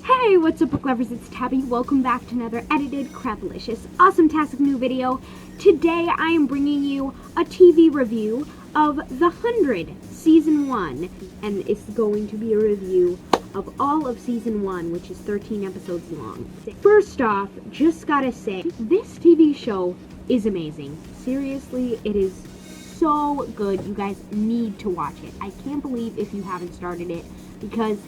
Hey, what's up, book lovers? It's Tabby. Welcome back to another edited, crapalicious, awesome-tastic new video. Today, I am bringing you a TV review of The 100, Season 1. And it's going to be a review of all of Season 1, which is 13 episodes long. First off, just gotta say, this TV show is amazing. Seriously, it is so good. You guys need to watch it. I can't believe if you haven't started it, because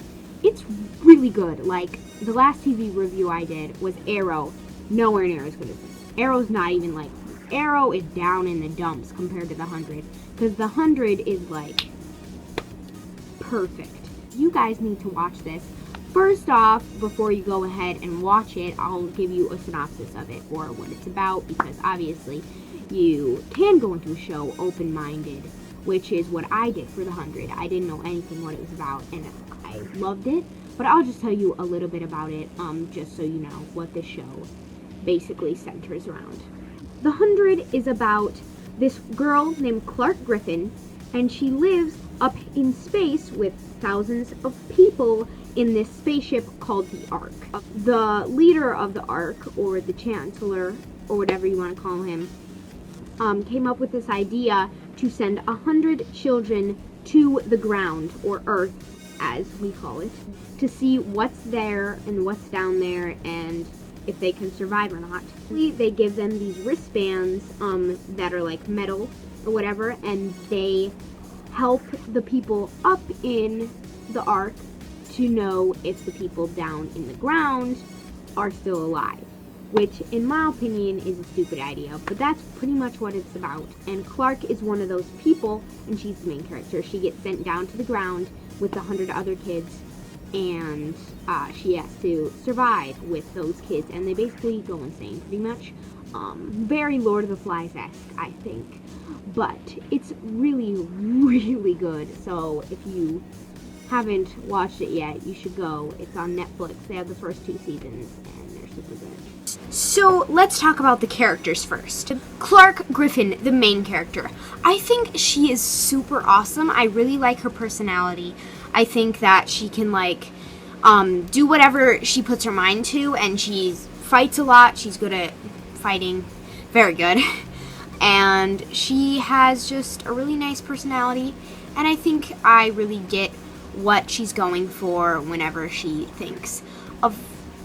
it's really good. Like, the last TV review I did was Arrow. Nowhere near as good as this. Arrow's not even like, Arrow is down in the dumps compared to The 100. Because The 100 is like, perfect. You guys need to watch this. First off, before you go ahead and watch it, I'll give you a synopsis of it, or what it's about, because obviously you can go into a show open-minded, which is what I did for The 100. I didn't know anything what it was about, and I loved it, but I'll just tell you a little bit about it, just so you know what the show basically centers around. The 100 is about this girl named Clark Griffin, and she lives up in space with thousands of people in this spaceship called the Ark. The leader of the Ark, or the Chancellor, or whatever you want to call him, came up with this idea to send 100 children to the ground, or Earth, as we call it, to see what's there and what's down there and if they can survive or not. They give them these wristbands that are like metal or whatever, and they help the people up in the Ark to know if the people down in the ground are still alive, which in my opinion is a stupid idea, but that's pretty much what it's about. And Clark is one of those people, and she's the main character. She gets sent down to the ground with 100 other kids, and she has to survive with those kids, and they basically go insane, pretty much. Very Lord of the Flies-esque, I think. But it's really, really good, so if you haven't watched it yet, you should go. It's on Netflix. They have the first 2 seasons, and they're super good. So, let's talk about the characters first. Clark Griffin, the main character. I think she is super awesome. I really like her personality. I think that she can, like, do whatever she puts her mind to, and she fights a lot. She's good at fighting. Very good. And she has just a really nice personality, and I think I really get what she's going for whenever she thinks of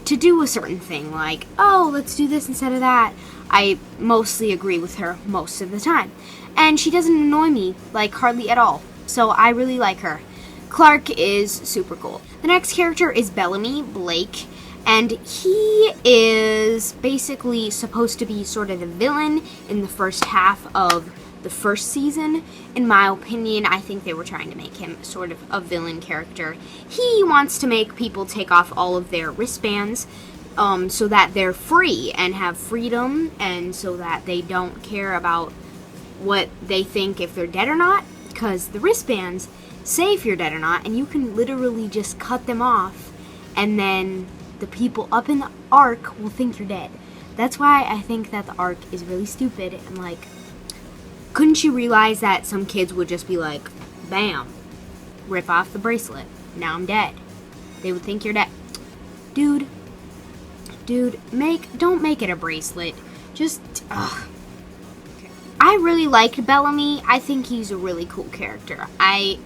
to do a certain thing, like, oh, let's do this instead of that. I mostly agree with her most of the time, and she doesn't annoy me, like, hardly at all, so I really like her. Clark is super cool. The next character is Bellamy Blake, and he is basically supposed to be sort of the villain in the first half of the first season. In my opinion, I think they were trying to make him sort of a villain character. He wants to make people take off all of their wristbands so that they're free and have freedom, and so that they don't care about what they think if they're dead or not, because the wristbands say if you're dead or not, and you can literally just cut them off, and then the people up in the Ark will think you're dead. That's why I think that the Ark is really stupid, and like, couldn't you realize that some kids would just be like, bam, rip off the bracelet, now I'm dead. They would think you're dead. Dude, don't make it a bracelet. Just, ugh. I really liked Bellamy. I think he's a really cool character. I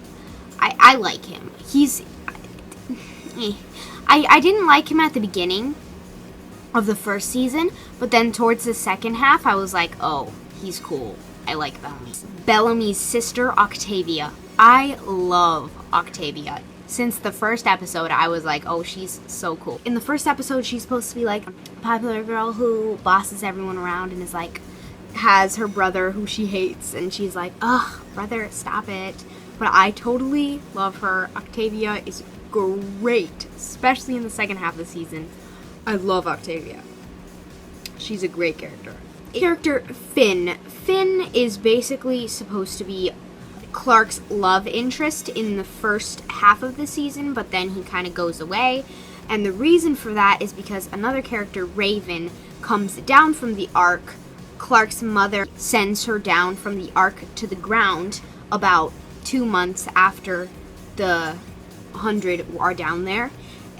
like him. I didn't like him at the beginning of the first season, but then towards the second half, I was like, oh, he's cool. I like Bellamy. Bellamy's sister, Octavia. I love Octavia. Since the first episode, I was like, oh, she's so cool. In the first episode, she's supposed to be like a popular girl who bosses everyone around and is like, has her brother who she hates, and she's like, ugh, brother, stop it. But I totally love her. Octavia is great, especially in the second half of the season. I love Octavia. She's a great character. Character Finn. Finn is basically supposed to be Clark's love interest in the first half of the season, but then he kind of goes away. And the reason for that is because another character, Raven, comes down from the Ark. Clark's mother sends her down from the Ark to the ground about 2 months after the 100 are down there.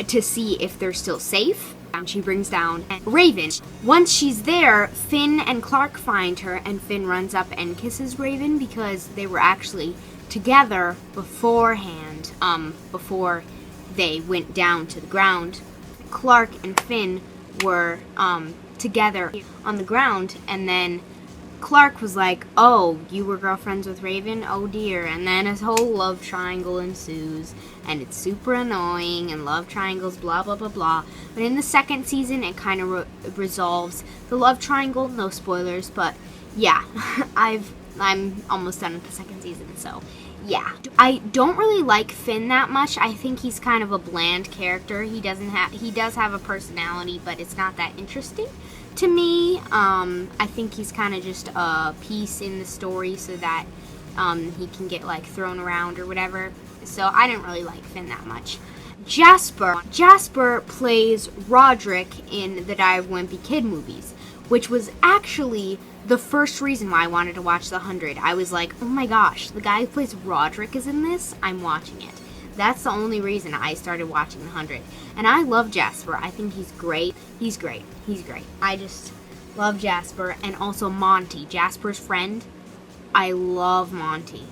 to see if they're still safe. And she brings down Raven. Once she's there, Finn and Clark find her, and Finn runs up and kisses Raven because they were actually together beforehand, before they went down to the ground. Clark and Finn were together on the ground, and then Clark was like, oh, you were girlfriends with Raven? Oh dear. And then a whole love triangle ensues, and it's super annoying, and love triangles, blah, blah, blah, blah. But in the second season, it kind of resolves the love triangle. No spoilers, but yeah, I'm almost done with the second season, so yeah. I don't really like Finn that much. I think he's kind of a bland character. He does have a personality, but it's not that interesting to me. I think he's kind of just a piece in the story so that he can get like thrown around or whatever. So I didn't really like Finn that much. Jasper plays Roderick in the Diary of a Wimpy Kid movies, which was actually the first reason why I wanted to watch The 100. I was like, oh my gosh, the guy who plays Roderick is in this? I'm watching it. That's the only reason I started watching The 100. And I love Jasper. I think he's great. He's great. I just love Jasper. And also Monty, Jasper's friend. I love Monty.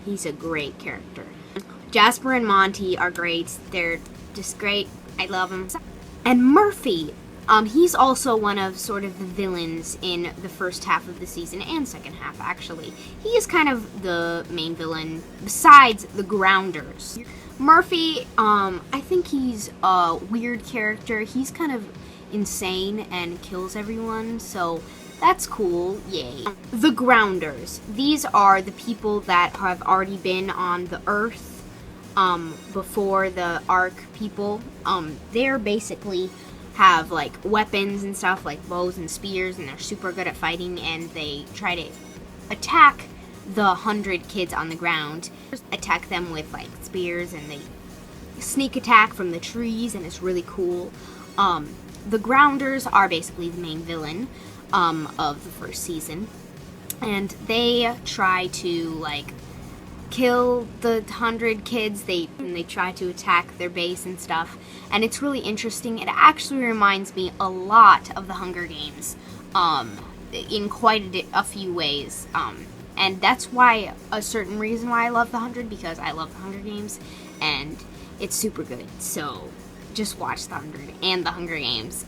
He's a great character. Jasper and Monty are great. They're just great. I love them. And Murphy. He's also one of sort of the villains in the first half of the season and second half, actually. He is kind of the main villain besides the Grounders. Murphy, I think he's a weird character. He's kind of insane and kills everyone, so that's cool. Yay. The Grounders. These are the people that have already been on the Earth before the Ark people. They're basically have like weapons and stuff like bows and spears, and they're super good at fighting, and they try to attack the 100 kids on the ground. Attack them with like spears, and they sneak attack from the trees, and it's really cool. The Grounders are basically the main villain of the first season, and they try to like kill the 100 kids. They try to attack their base and stuff, and it's really interesting. It actually reminds me a lot of the Hunger Games in quite a few ways, and that's why a certain reason why I love the 100, because I love the Hunger Games and it's super good. So just watch the 100 and the Hunger Games.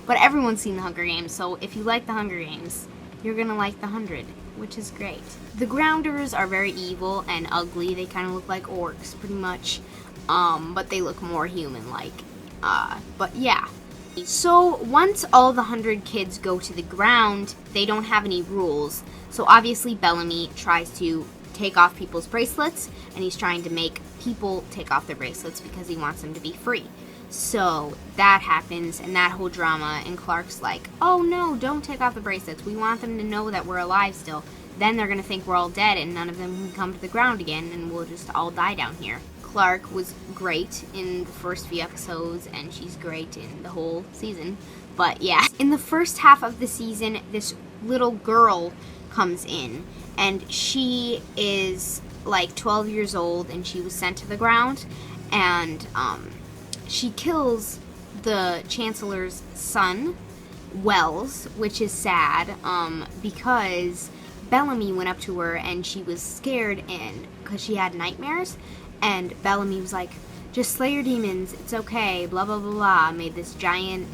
But everyone's seen the Hunger Games, so if you like the Hunger Games, you're gonna like the 100, which is great. The Grounders are very evil and ugly. They kind of look like orcs, pretty much, but they look more human-like. But yeah. So once all the 100 kids go to the ground, they don't have any rules. So obviously Bellamy tries to take off people's bracelets, and he's trying to make people take off their bracelets because he wants them to be free. So that happens, and that whole drama, and Clark's like, oh no, don't take off the bracelets. We want them to know that we're alive still. Then they're going to think we're all dead, and none of them can come to the ground again, and we'll just all die down here. Clark was great in the first few episodes, and she's great in the whole season. But yeah, in the first half of the season, this little girl comes in, and she is like 12 years old, and she was sent to the ground, and she kills the Chancellor's son, Wells, which is sad, because Bellamy went up to her and she was scared, and because she had nightmares, and Bellamy was like, just slay your demons, it's okay, blah blah blah blah, made this giant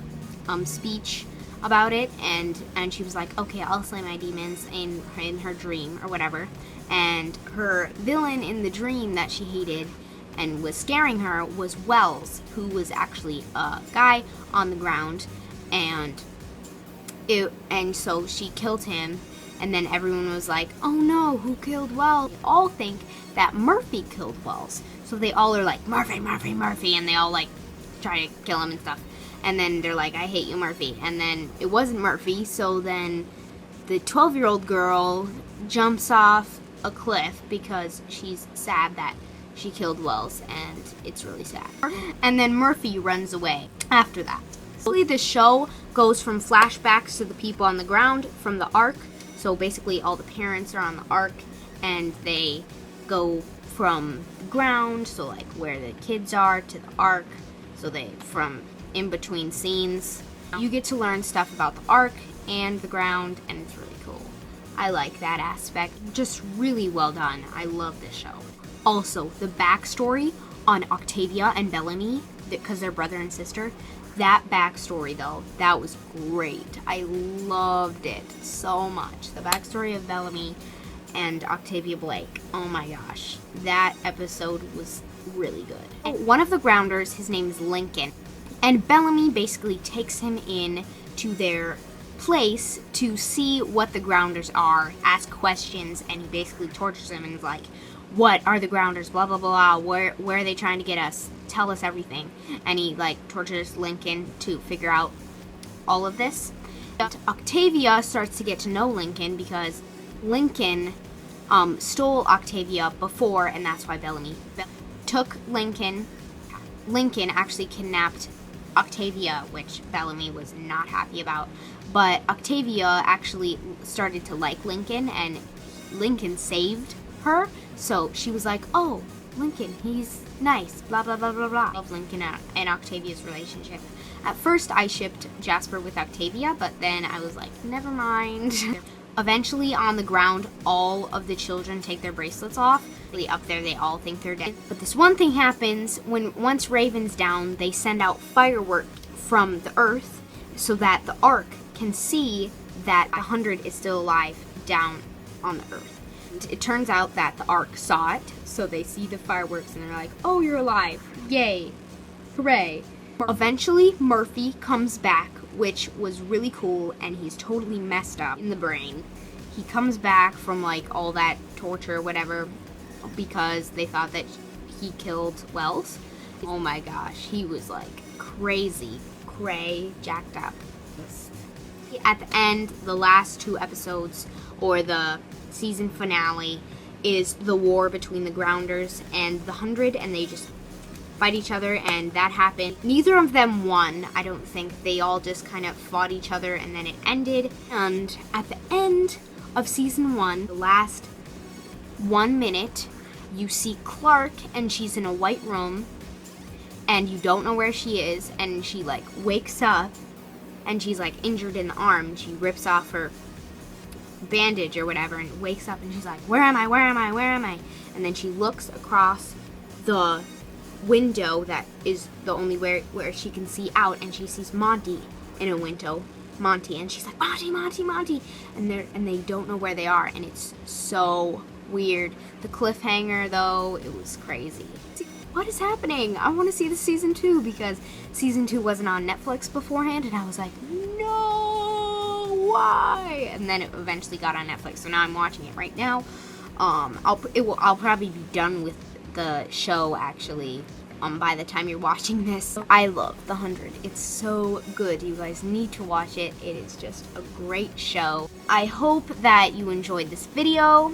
speech about it, and she was like, okay, I'll slay my demons in her dream or whatever. And her villain in the dream that she hated and was scaring her was Wells, who was actually a guy on the ground, and so she killed him, and then everyone was like, oh no, who killed Wells? They all think that Murphy killed Wells, so they all are like, Murphy, Murphy, Murphy, and they all like try to kill him and stuff, and then they're like, I hate you, Murphy, and then it wasn't Murphy, so then the 12-year-old girl jumps off a cliff because she's sad that she killed Wells, and it's really sad. And then Murphy runs away after that. So the show goes from flashbacks to the people on the ground from the Ark. So basically all the parents are on the Ark, and they go from the ground, so like where the kids are, to the Ark. So from in between scenes, you get to learn stuff about the Ark and the ground, and it's really cool. I like that aspect. Just really well done. I love this show. Also, the backstory on Octavia and Bellamy, because they're brother and sister, that backstory though, that was great. I loved it so much. The backstory of Bellamy and Octavia Blake. Oh my gosh. That episode was really good. One of the grounders, his name is Lincoln, and Bellamy basically takes him in to their place to see what the grounders are, ask questions, and he basically tortures them and is like, what are the grounders, blah blah blah, where are they trying to get us, tell us everything. And he tortures Lincoln to figure out all of this. Octavia starts to get to know Lincoln because Lincoln stole Octavia before, and that's why Bellamy took Lincoln. Lincoln actually kidnapped Octavia, which Bellamy was not happy about. But Octavia actually started to like Lincoln, and Lincoln saved her. So she was like, oh, Lincoln, he's nice, blah, blah, blah, blah, blah. Of Lincoln and Octavia's relationship. At first, I shipped Jasper with Octavia, but then I was like, never mind. Eventually, on the ground, all of the children take their bracelets off. Up there, they all think they're dead. But this one thing happens once Raven's down, they send out fireworks from the Earth so that the Ark can see that 100 is still alive down on the Earth. It turns out that the Ark saw it, so they see the fireworks and they're like, oh, you're alive. Yay. Hooray. Eventually, Murphy comes back, which was really cool, and he's totally messed up in the brain. He comes back from all that torture, whatever, because they thought that he killed Wells. Oh my gosh, he was crazy, jacked up. At the end, the last 2 episodes, or the season finale, is the war between the Grounders and the 100, and they just fight each other, and that happened. Neither of them won, I don't think. They all just kind of fought each other, and then it ended. And at the end of season 1, the last 1 minute, you see Clark, and she's in a white room, and you don't know where she is, and she wakes up, and she's injured in the arm. She rips off her bandage or whatever and wakes up, and she's like, where am I, where am I, where am I? And then she looks across the window that is the only where she can see out, and she sees Monty in a window. Monty, and she's like, Monty, Monty, Monty, and they don't know where they are, and it's so weird. The cliffhanger though, it was crazy. What is happening? I want to see the season 2 because season 2 wasn't on Netflix beforehand, and I was like, no, why? And then it eventually got on Netflix, so now I'm watching it right now. I'll probably be done with the show actually by the time you're watching this. I love The 100. It's so good. You guys need to watch it. It is just a great show. I hope that you enjoyed this video,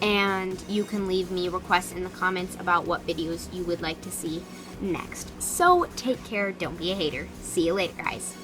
and you can leave me requests in the comments about what videos you would like to see next. So take care. Don't be a hater. See you later, guys.